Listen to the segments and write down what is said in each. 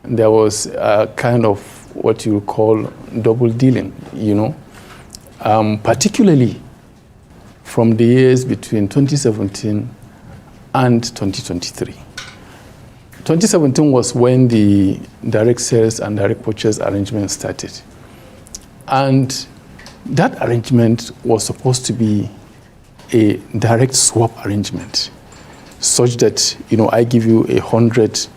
there was a kind of what you call double dealing, particularly from the years between 2017 and 2023. 2017 was when the direct sales and direct purchase arrangement started. And that arrangement was supposed to be a direct swap arrangement, such that, I give you 100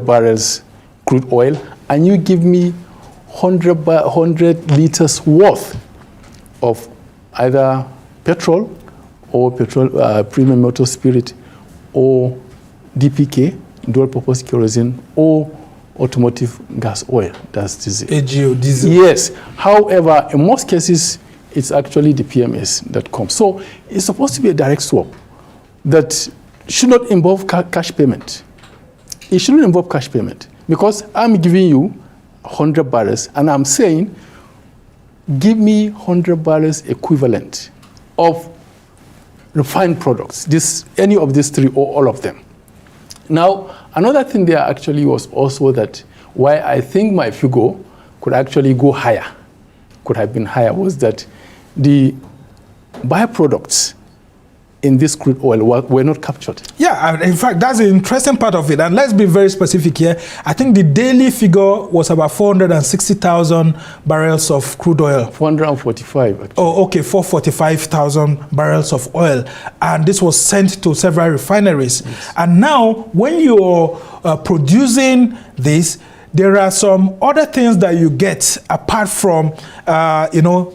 barrels crude oil, and you give me 100 liters worth of either petrol or premium motor spirit or DPK, dual purpose kerosene, or automotive gas oil, that's diesel. AGO diesel. Yes. However, in most cases, it's actually the PMS that comes. So it's supposed to be a direct swap that should not involve cash payment. It shouldn't involve cash payment because I'm giving you 100 barrels and I'm saying, give me 100 barrels equivalent of refined products, any of these three or all of them. Now, another thing there actually was also that why I think my figure could actually go higher, could have been higher, was that the byproducts in this crude oil were not captured. Yeah, in fact, that's the interesting part of it. And let's be very specific here. I think the daily figure was about 460,000 barrels of crude oil. 445, actually. Oh, okay, 445,000 barrels of oil. And this was sent to several refineries. Yes. And now, when you're producing this, there are some other things that you get apart from,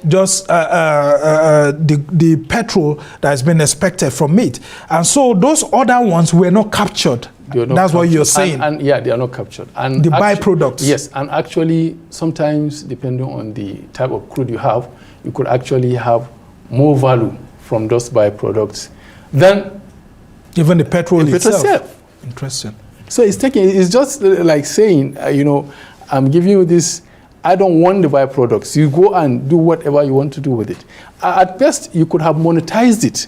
just the petrol that has been expected from it. And so those other ones were not captured. That's captured. What you're saying. And yeah, they are not captured. And the byproducts. Yes, and actually, sometimes, depending on the type of crude you have, you could actually have more value from those byproducts than even the petrol itself. Interesting. So it's just like saying, I'm giving you this, I don't want the byproducts. You go and do whatever you want to do with it. At best, you could have monetized it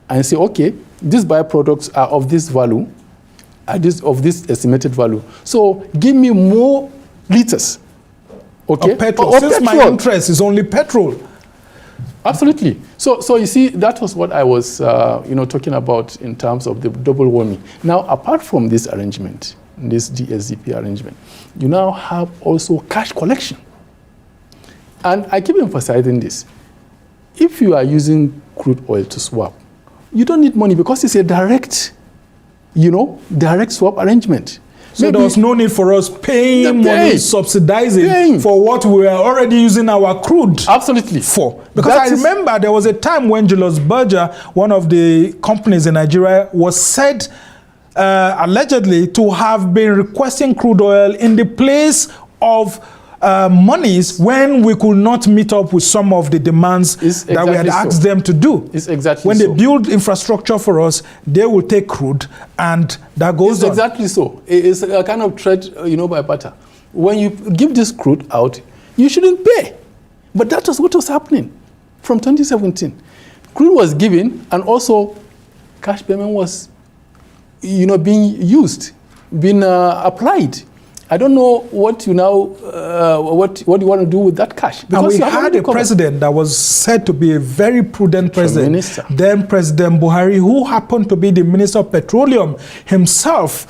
and say, okay, these byproducts are of this value, of this estimated value. So give me more liters. Okay? Of petrol. Since petrol. My interest is only petrol. Absolutely. So you see, that was what I was, talking about in terms of the double warming. Now, apart from this arrangement, this DSDP arrangement, you now have also cash collection. And I keep emphasizing this. If you are using crude oil to swap, you don't need money because it's a direct swap arrangement. So there was no need for us paying money, subsidizing for what we are already using our crude. Absolutely. For. Because I remember there was a time when Julius Berger, one of the companies in Nigeria, was said allegedly to have been requesting crude oil in the place of monies when we could not meet up with some of the demands that we had asked them to do. It's exactly when they build infrastructure for us, they will take crude, and that goes on. It's exactly so. It's a kind of trade, by barter. When you give this crude out, you shouldn't pay. But that was what was happening from 2017. Crude was given, and also cash payment was, being used, being applied. I don't know what you now, what you want to do with that cash. Because and we had a president that was said to be a very prudent president. Then President Buhari, who happened to be the Minister of Petroleum himself.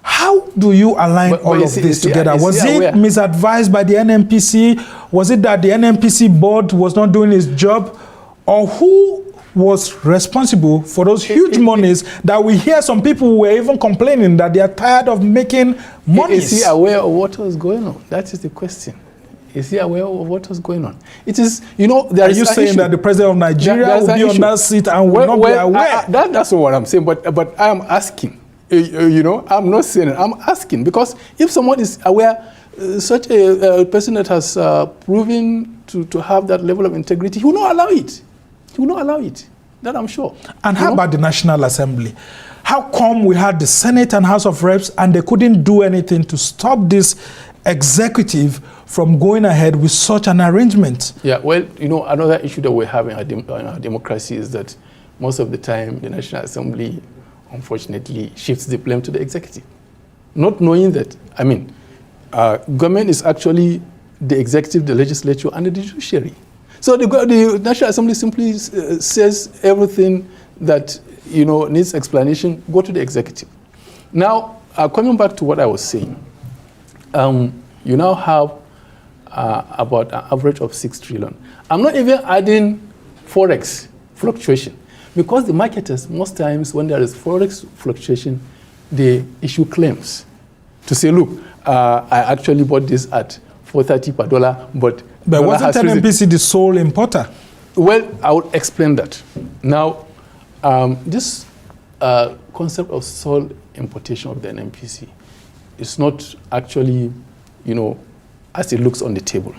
How do you align all of this together? Was it misadvised by the NNPC? Was it that the NNPC board was not doing its job? Or who was responsible for those huge monies that we hear some people were even complaining that they are tired of making money? Is he aware of what was going on? That is the question. Is he aware of what was going on? It is, there is. Are you saying that the president of Nigeria will be on that seat and will not be aware? That's not what I'm saying, but I am asking. I'm not saying it. I'm asking because if someone is aware, such a person that has proven to have that level of integrity, he will not allow it. He will not allow it. That I'm sure. And how about the National Assembly? How come we had the Senate and House of Reps and they couldn't do anything to stop this executive from going ahead with such an arrangement? Yeah, well, another issue that we have in our democracy is that most of the time the National Assembly, unfortunately, shifts the blame to the executive. not knowing that, government is actually the executive, the legislature, and the judiciary. So the National Assembly simply says everything that needs explanation, go to the executive. Now, coming back to what I was saying, you now have about an average of 6 trillion. I'm not even adding forex fluctuation, because the marketers, most times when there is forex fluctuation, they issue claims to say, look, I actually bought this at $4.30 per dollar, but wasn't NNPC the sole importer? Well, I would explain that. Now, this concept of sole importation of the NNPC is not actually, as it looks on the table,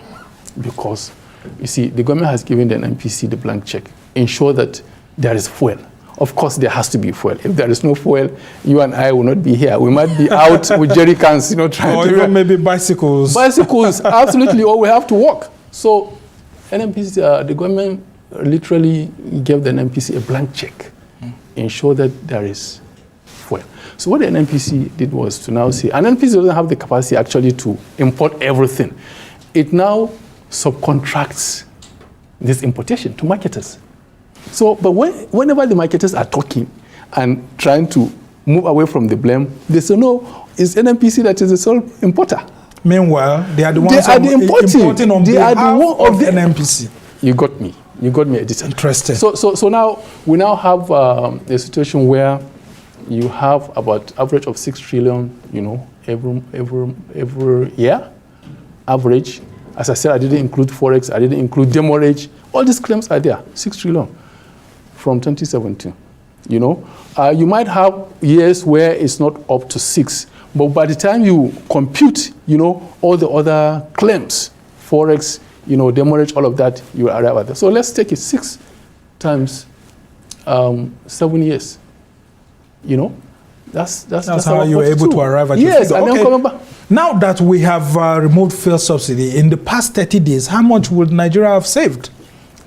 because you see, the government has given the NNPC the blank check, ensure that there is fuel. Of course, there has to be fuel. If there is no fuel, you and I will not be here. We might be out with jerry cans, trying or to... Or even maybe bicycles. Bicycles, absolutely, or we have to walk. So, NNPC, the government literally gave the NNPC a blank check, ensure that there is fuel. So what the NNPC did was to now say, and NNPC doesn't have the capacity actually to import everything. It now subcontracts this importation to marketers. So, but whenever the marketers are talking and trying to move away from the blame, they say, no, it's NNPC that is the sole importer. Meanwhile, they are the ones importing on behalf of the NNPC. You got me. You got me, editor. Interesting. So now, we now have a situation where you have about average of 6 trillion, every year, average. As I said, I didn't include forex, I didn't include demurrage. All these claims are there, 6 trillion from 2017. You might have years where it's not up to 6, but by the time you compute, all the other claims, forex, demurrage, all of that, you arrive at that. So let's take it 6 times 7 years. That's how you were able to arrive at your figure. And then coming back. Now that we have removed fuel subsidy, in the past 30 days, how much would Nigeria have saved?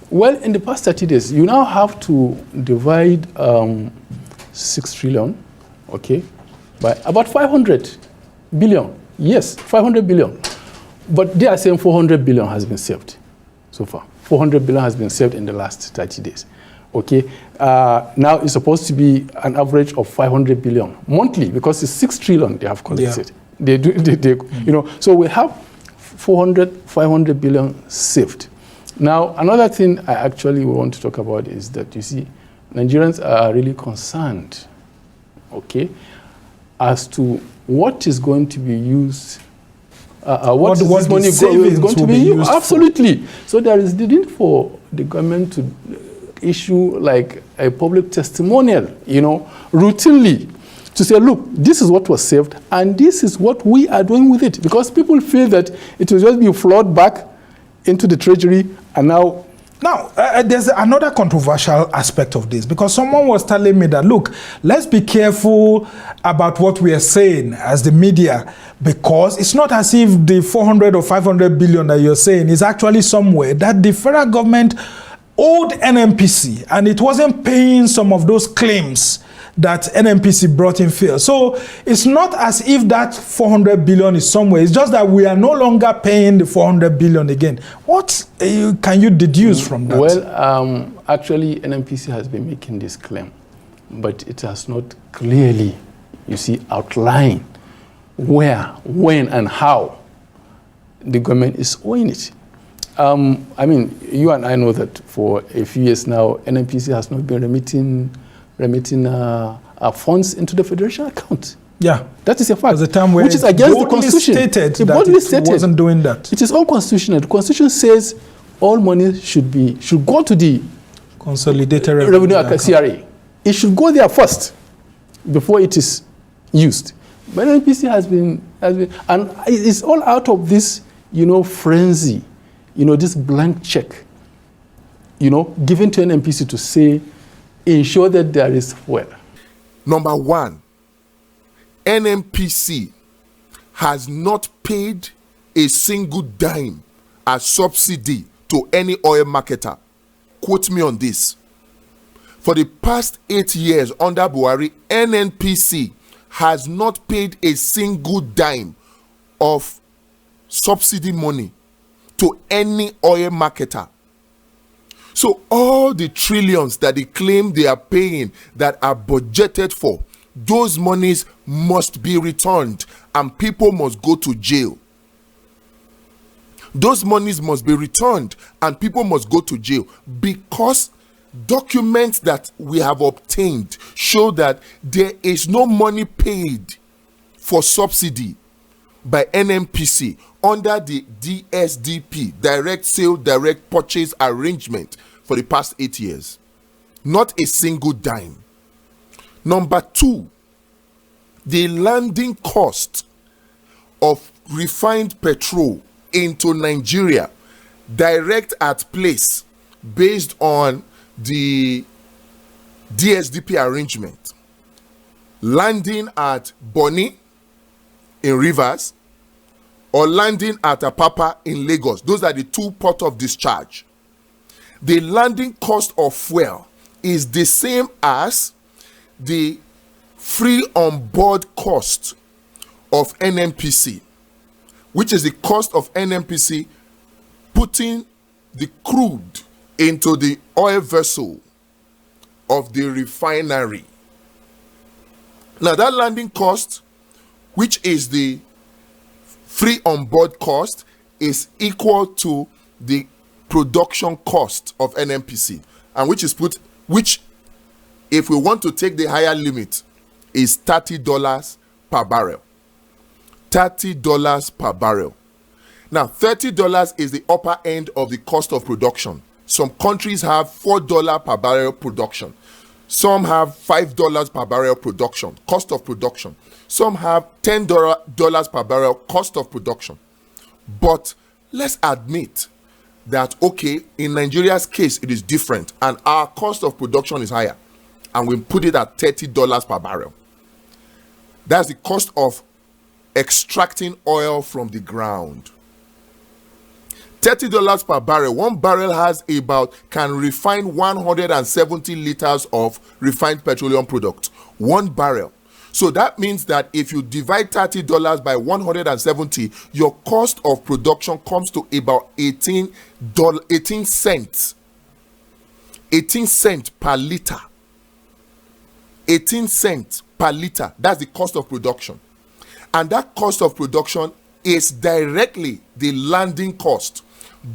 Well, in the past 30 days, you now have to divide 6 trillion, by about 500 billion. Yes, 500 billion. But they are saying 400 billion has been saved so far. 400 billion has been saved in the last 30 days. Now it's supposed to be an average of 500 billion monthly, because it's 6 trillion they have collected. Yeah. So we have 500 billion saved. Now, another thing I actually want to talk about is that, you see, Nigerians are really concerned, as to what is going to be used, what this money is going to be used. Absolutely. So there is the need for the government to issue like a public testimonial, routinely, to say, look, this is what was saved, and this is what we are doing with it. Because people feel that it will just be flowed back into the treasury, and now... Now, there's another controversial aspect of this, because someone was telling me that, look, let's be careful about what we are saying as the media, because it's not as if the 400 or 500 billion that you're saying is actually somewhere that the federal government owed NNPC, and it wasn't paying some of those claims that NNPC brought in fuel. So it's not as if that 400 billion is somewhere. It's just that we are no longer paying the 400 billion again. What can you deduce from that? Well, actually, NNPC has been making this claim, but it has not clearly, outlined where, when, and how the government is owing it. You and I know that for a few years now, NNPC has not been remitting funds into the federation account. Yeah, that is a fact. There's a time where which is against the Constitution. It wasn't doing that. It is unconstitutional. The Constitution says all money should go to the Consolidated Revenue account, CRA. It should go there first before it is used. But NNPC has been, and it's all out of this, frenzy, this blank check, given to NNPC to say, ensure that there is fuel. Number one, NNPC has not paid a single dime as subsidy to any oil marketer. Quote me on this. For the past 8 years under Buhari, NNPC has not paid a single dime of subsidy money to any oil marketer. So all the trillions that they claim they are paying that are budgeted for, those monies must be returned and people must go to jail. Those monies must be returned and people must go to jail because documents that we have obtained show that there is no money paid for subsidy by NNPC under the DSDP, Direct Sale, Direct Purchase Arrangement, for the past 8 years. Not a single dime. Number two, the landing cost of refined petrol into Nigeria, direct at place, based on the DSDP arrangement, landing at Bonny in Rivers or landing at Apapa in Lagos. Those are the two ports of discharge. The landing cost of fuel is the same as the free on board cost of NNPC, which is the cost of NNPC putting the crude into the oil vessel of the refinery. Now that landing cost, which is the free on board cost, is equal to the production cost of NNPC, and which if we want to take the higher limit is $30 per barrel. $30 per barrel. Now $30 is the upper end of the cost of production. Some countries have $4 per barrel production. Some have $5 per barrel production, cost of production. Some have $10 per barrel cost of production. But let's admit that, okay, in Nigeria's case, it is different and our cost of production is higher. And we put it at $30 per barrel. That's the cost of extracting oil from the ground. $30 per barrel. One barrel can refine 170 liters of refined petroleum product. One barrel. So that means that if you divide $30 by 170, your cost of production comes to about 18 cents. 18 cents per liter. 18 cents per liter. That's the cost of production. And that cost of production is directly the landing cost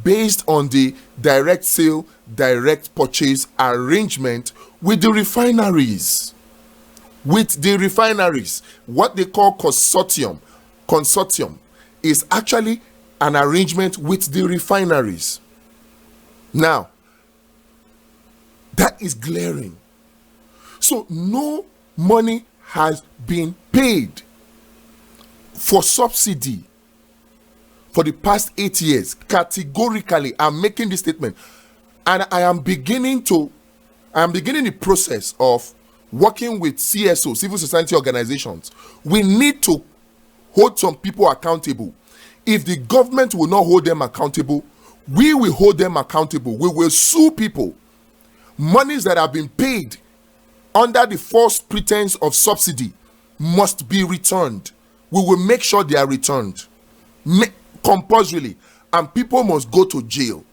based on the direct sale, direct purchase arrangement with the refineries. With the refineries, what they call consortium is actually an arrangement with the refineries. Now, that is glaring. So no money has been paid for subsidy for the past 8 years. Categorically, I'm making this statement, and I am beginning the process of working with CSO, civil society organizations. We need to hold some people accountable. If the government will not hold them accountable, we will hold them accountable. We will sue people. Monies that have been paid under the false pretense of subsidy must be returned. We will make sure they are returned compulsorily, and people must go to jail.